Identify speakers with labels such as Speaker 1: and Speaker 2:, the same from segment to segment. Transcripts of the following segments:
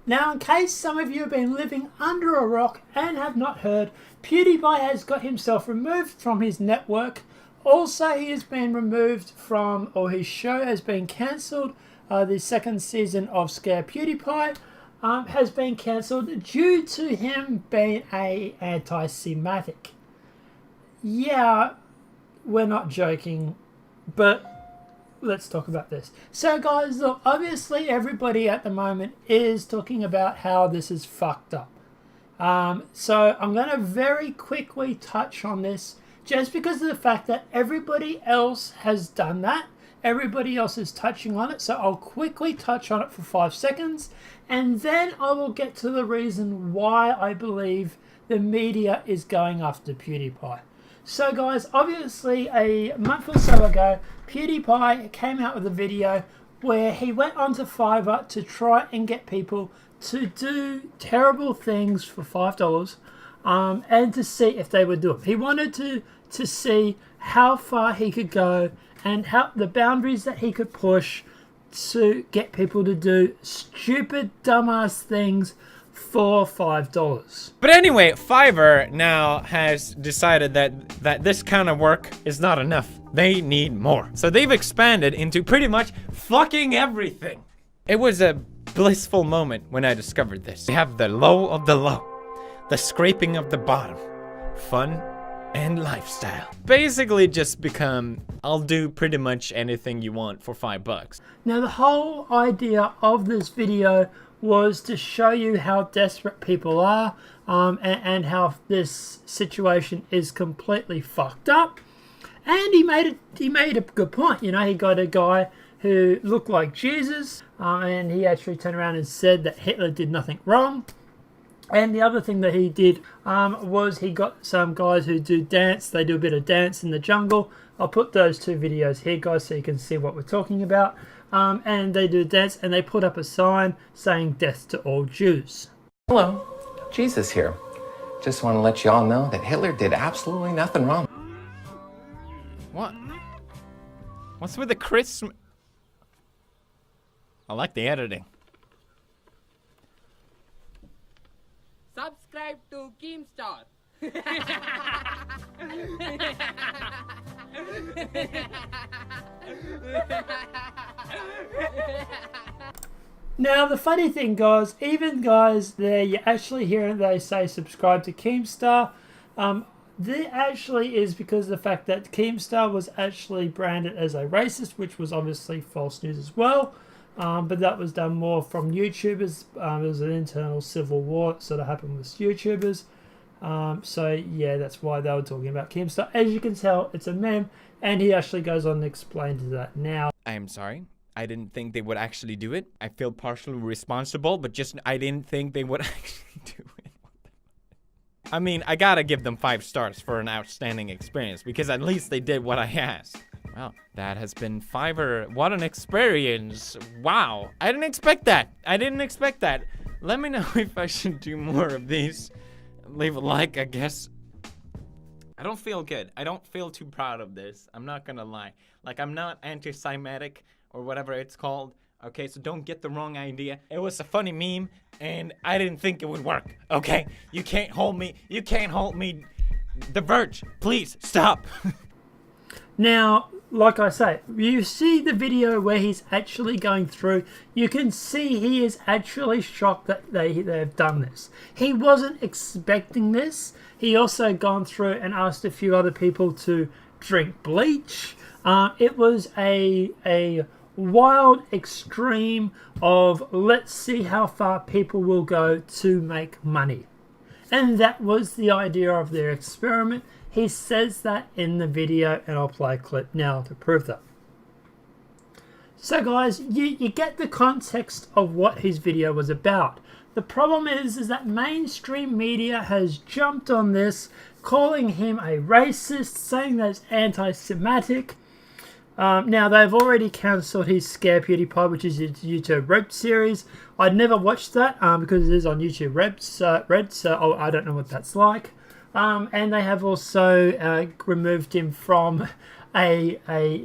Speaker 1: Now, in case some of you have been living under a rock and have not heard, PewDiePie has got himself removed from his network. Also, he has been removed from, or his show has been cancelled. The second season of Scare PewDiePie has been cancelled due to him being a anti-Semitic. Yeah, we're not joking, but let's talk about this. So guys, look, obviously everybody at the moment is talking about how this is fucked up. So I'm going to very quickly touch on this just because of the fact that everybody else has done that. Everybody else is touching on it. So I'll quickly touch on it for 5 seconds. And then I will get to the reason why I believe the media is going after PewDiePie. So guys, obviously a month or so ago, PewDiePie came out with a video where he went onto Fiverr to try and get people to do terrible things for $5 and to see if they would do it. He wanted to see how far he could go and how the boundaries that he could push to get people to do stupid, dumbass things for $5.
Speaker 2: But anyway, Fiverr now has decided that this kind of work is not enough. They need more. So they've expanded into pretty much fucking everything. It was a blissful moment when I discovered this. We have the low of the low, the scraping of the bottom, fun and lifestyle. Basically just become, I'll do pretty much anything you want for $5.
Speaker 1: Now the whole idea of this video was to show you how desperate people are and how this situation is completely fucked up. And he made a good point. You know, he got a guy who looked like Jesus and he actually turned around and said that Hitler did nothing wrong. And the other thing that he did was he got some guys who do dance. They do a bit of dance in the jungle. I'll put those 2 videos here, guys, so you can see what we're talking about. And they do dance, and they put up a sign saying death to all Jews.
Speaker 3: Hello, Jesus here. Just want to let you all know that Hitler did absolutely nothing wrong.
Speaker 2: What? What's with the Christmas? I like the editing.
Speaker 4: Subscribe to Keemstar.
Speaker 1: Now the funny thing, guys, even guys there, you actually hear they say subscribe to Keemstar. That actually is because of the fact that Keemstar was actually branded as a racist, which was obviously false news as well. But that was done more from YouTubers. It was an internal civil war that sort of happened with YouTubers. So yeah, that's why they were talking about Keemstar. As you can tell, it's a meme, and he actually goes on and explains that now.
Speaker 2: I am sorry. I didn't think they would actually do it. I feel partially responsible, but just I didn't think they would actually do it. I mean, I gotta give them 5 stars for an outstanding experience because at least they did what I asked. Well, that has been Fiverr. What an experience. Wow. I didn't expect that. I didn't expect that. Let me know if I should do more of these. Leave a like, I guess. I don't feel good. I don't feel too proud of this. I'm not gonna lie. Like, I'm not anti-Semitic or whatever it's called. Okay, so don't get the wrong idea. It was a funny meme, and I didn't think it would work. Okay, you can't hold me. You can't hold me. The Verge, please, stop.
Speaker 1: Now, like I say, you see the video where he's actually going through, you can see he is actually shocked that they've done this. He wasn't expecting this. He also gone through and asked a few other people to drink bleach. It was a wild extreme of let's see how far people will go to make money. And that was the idea of their experiment. He says that in the video, and I'll play a clip now to prove that. So guys, you get the context of what his video was about. The problem is that mainstream media has jumped on this, calling him a racist, saying that it's anti-Semitic. Now, they've already cancelled his Scare PewDiePie, which is his YouTube Red series. I'd never watched that because it is on YouTube Red, so I don't know what that's like. And they have also removed him from a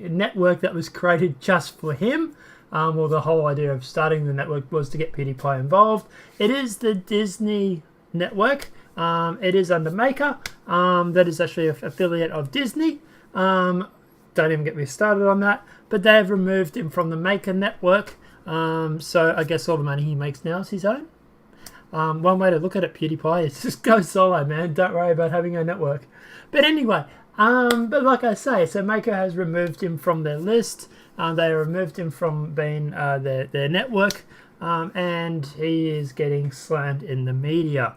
Speaker 1: network that was created just for him. Well, the whole idea of starting the network was to get PewDiePie involved. It is the Disney network. It is under Maker. That is actually an affiliate of Disney. Don't even get me started on that. But they have removed him from the Maker network. So I guess all the money he makes now is his own. One way to look at it, PewDiePie, is just go solo, man. Don't worry about having a network. But anyway, but like I say, so Maker has removed him from their list. They removed him from being their network. And he is getting slammed in the media.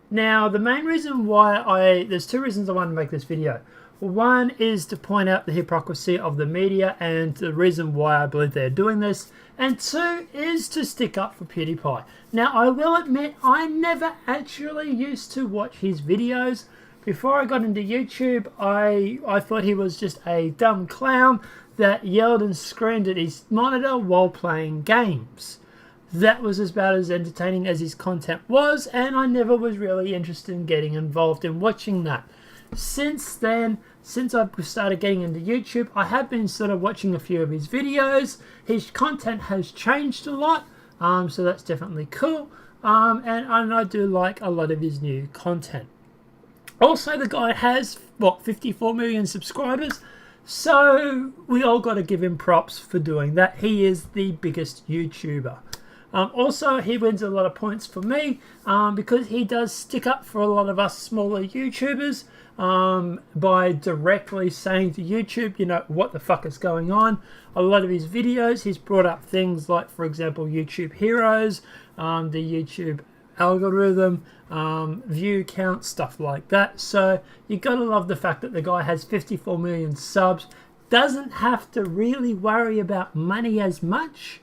Speaker 1: Now, the main reason why there's two reasons I wanted to make this video. One is to point out the hypocrisy of the media and the reason why I believe they're doing this. And two is to stick up for PewDiePie. Now, I will admit, I never actually used to watch his videos. Before I got into YouTube, I thought he was just a dumb clown that yelled and screamed at his monitor while playing games. That was about as entertaining as his content was, and I never was really interested in getting involved in watching that. Since then, since I've started getting into YouTube, I have been sort of watching a few of his videos. His content has changed a lot, so that's definitely cool, and I do like a lot of his new content. Also, the guy has, 54 million subscribers, so we all got to give him props for doing that. He is the biggest YouTuber. Also, he wins a lot of points for me because he does stick up for a lot of us smaller YouTubers by directly saying to YouTube, you know, what the fuck is going on. A lot of his videos, he's brought up things like, for example, YouTube Heroes, the YouTube algorithm, view count, stuff like that. So you gotta love the fact that the guy has 54 million subs, doesn't have to really worry about money as much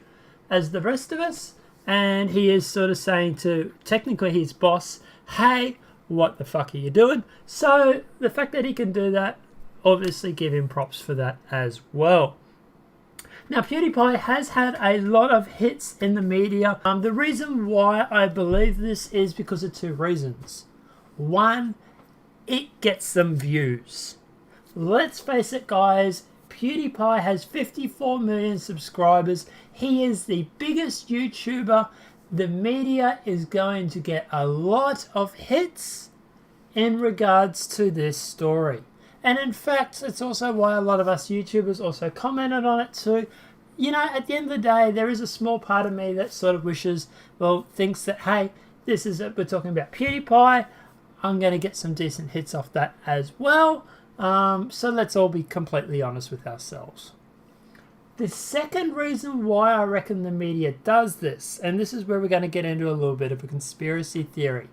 Speaker 1: as the rest of us, and he is sort of saying to technically his boss, hey, what the fuck are you doing? So the fact that he can do that, obviously give him props for that as well. Now, PewDiePie has had a lot of hits in the media. The reason why I believe this is because of two reasons. One, it gets them views. Let's face it, guys, PewDiePie has 54 million subscribers. He is the biggest YouTuber. The media is going to get a lot of hits in regards to this story. And in fact, it's also why a lot of us YouTubers also commented on it too. You know, at the end of the day, there is a small part of me that sort of wishes, well, thinks that, hey, this is it. We're talking about PewDiePie. I'm going to get some decent hits off that as well. So let's all be completely honest with ourselves. The second reason why I reckon the media does this, and this is where we're going to get into a little bit of a conspiracy theory.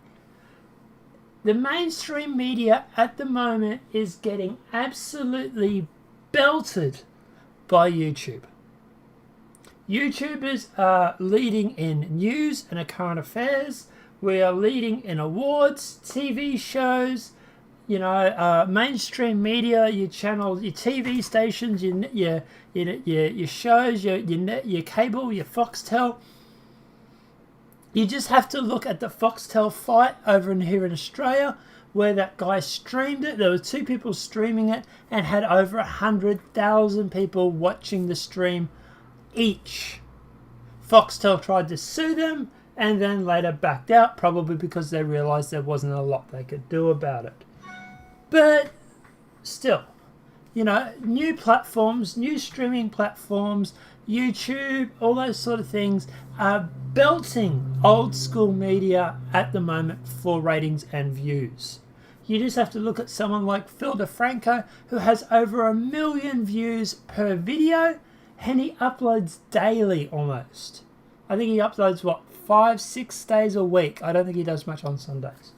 Speaker 1: The mainstream media at the moment is getting absolutely belted by YouTube. YouTubers are leading in news and current affairs. We are leading in awards, TV shows, you know, mainstream media, your channels, your TV stations, your shows, your cable, your Foxtel. You just have to look at the Foxtel fight over here in Australia, where that guy streamed it. There were two people streaming it and had over 100,000 people watching the stream each. Foxtel tried to sue them and then later backed out, probably because they realized there wasn't a lot they could do about it. But still, you know, new platforms, new streaming platforms, YouTube, all those sort of things are belting old school media at the moment for ratings and views. You just have to look at someone like Phil DeFranco, who has over 1 million views per video, and he uploads daily almost. I think he uploads, 5-6 days a week. I don't think he does much on Sundays.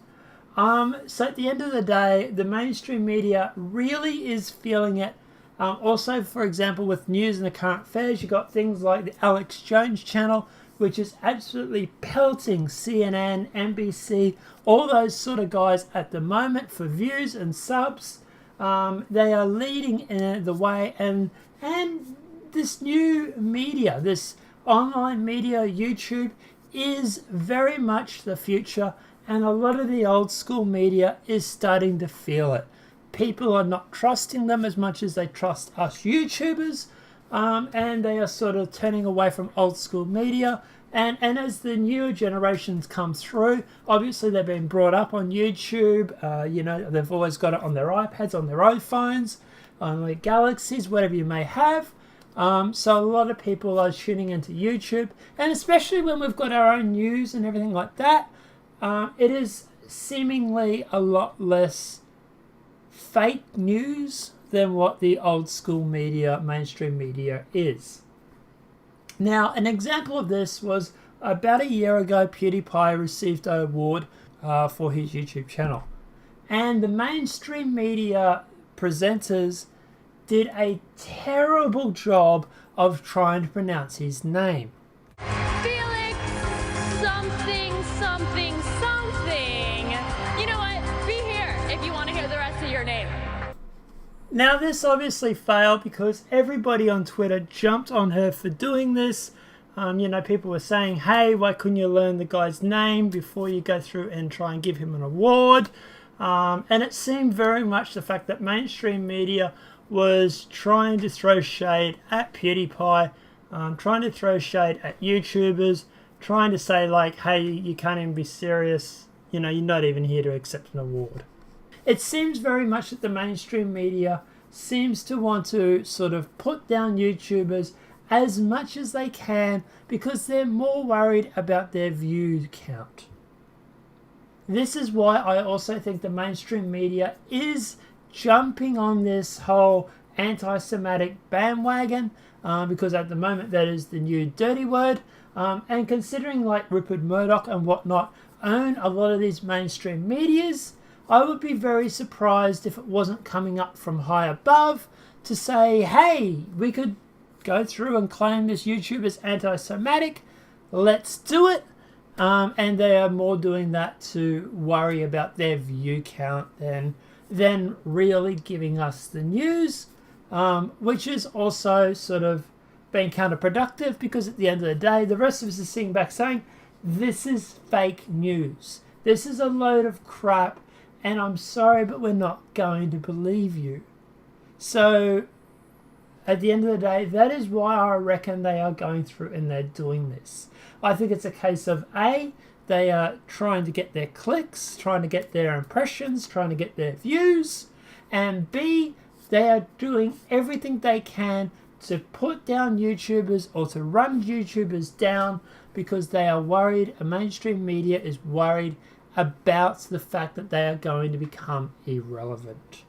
Speaker 1: So at the end of the day, the mainstream media really is feeling it. Also, for example, with news and the current affairs, you've got things like the Alex Jones channel, which is absolutely pelting CNN, NBC, all those sort of guys at the moment for views and subs. They are leading in the way, and this new media, this online media, YouTube, is very much the future, and a lot of the old school media is starting to feel it. People are not trusting them as much as they trust us YouTubers. and they are sort of turning away from old school media. And as the newer generations come through, obviously they've been brought up on YouTube. They've always got it on their iPads, on their iPhones, on their Galaxies, whatever you may have. So a lot of people are tuning into YouTube, and especially when we've got our own news and everything like that, it is seemingly a lot less fake news than what the old school media, mainstream media is. Now, an example of this was about a year ago, PewDiePie received an award for his YouTube channel. And the mainstream media presenters did a terrible job of trying to pronounce his name.
Speaker 4: Felix something something something. You know what? Be here if you want to hear the rest of your name.
Speaker 1: Now, this obviously failed because everybody on Twitter jumped on her for doing this. People were saying, hey, why couldn't you learn the guy's name before you go through and try and give him an award? And it seemed very much the fact that mainstream media was trying to throw shade at PewDiePie, trying to throw shade at YouTubers, trying to say like, hey, you can't even be serious. You're not even here to accept an award. It seems very much that the mainstream media seems to want to sort of put down YouTubers as much as they can because they're more worried about their view count. This is why I also think the mainstream media is jumping on this whole anti-Semitic bandwagon because at the moment that is the new dirty word. And considering like Rupert Murdoch and whatnot own a lot of these mainstream medias, I would be very surprised if it wasn't coming up from high above to say, hey, we could go through and claim this YouTuber's anti-Semitic. Let's do it. And they are more doing that to worry about their view count than really giving us the news, which is also sort of being counterproductive because at the end of the day, the rest of us are sitting back saying, this is fake news. This is a load of crap. And I'm sorry, but we're not going to believe you. So, at the end of the day, that is why I reckon they are going through and they're doing this. I think it's a case of A, they are trying to get their clicks, trying to get their impressions, trying to get their views. And B, they are doing everything they can to put down YouTubers or to run YouTubers down because they are worried, mainstream media is worried about the fact that they are going to become irrelevant.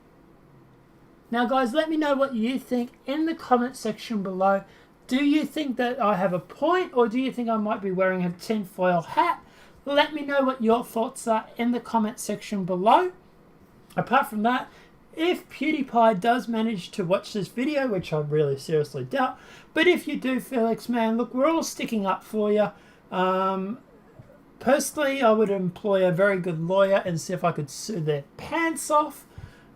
Speaker 1: Now guys, let me know what you think in the comment section below. Do you think that I have a point, or do you think I might be wearing a tinfoil hat? Let me know what your thoughts are in the comment section below. Apart from that, if PewDiePie does manage to watch this video, which I really seriously doubt, but if you do, Felix, man, look, we're all sticking up for you. Personally, I would employ a very good lawyer and see if I could sue their pants off.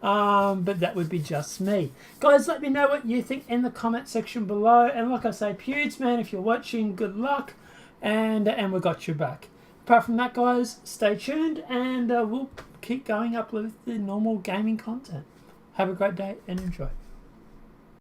Speaker 1: But that would be just me. Guys, let me know what you think in the comment section below. And like I say, Pewds, man, if you're watching, good luck. And we got your back. Apart from that, guys, stay tuned. And we'll keep going up with the normal gaming content. Have a great day and enjoy.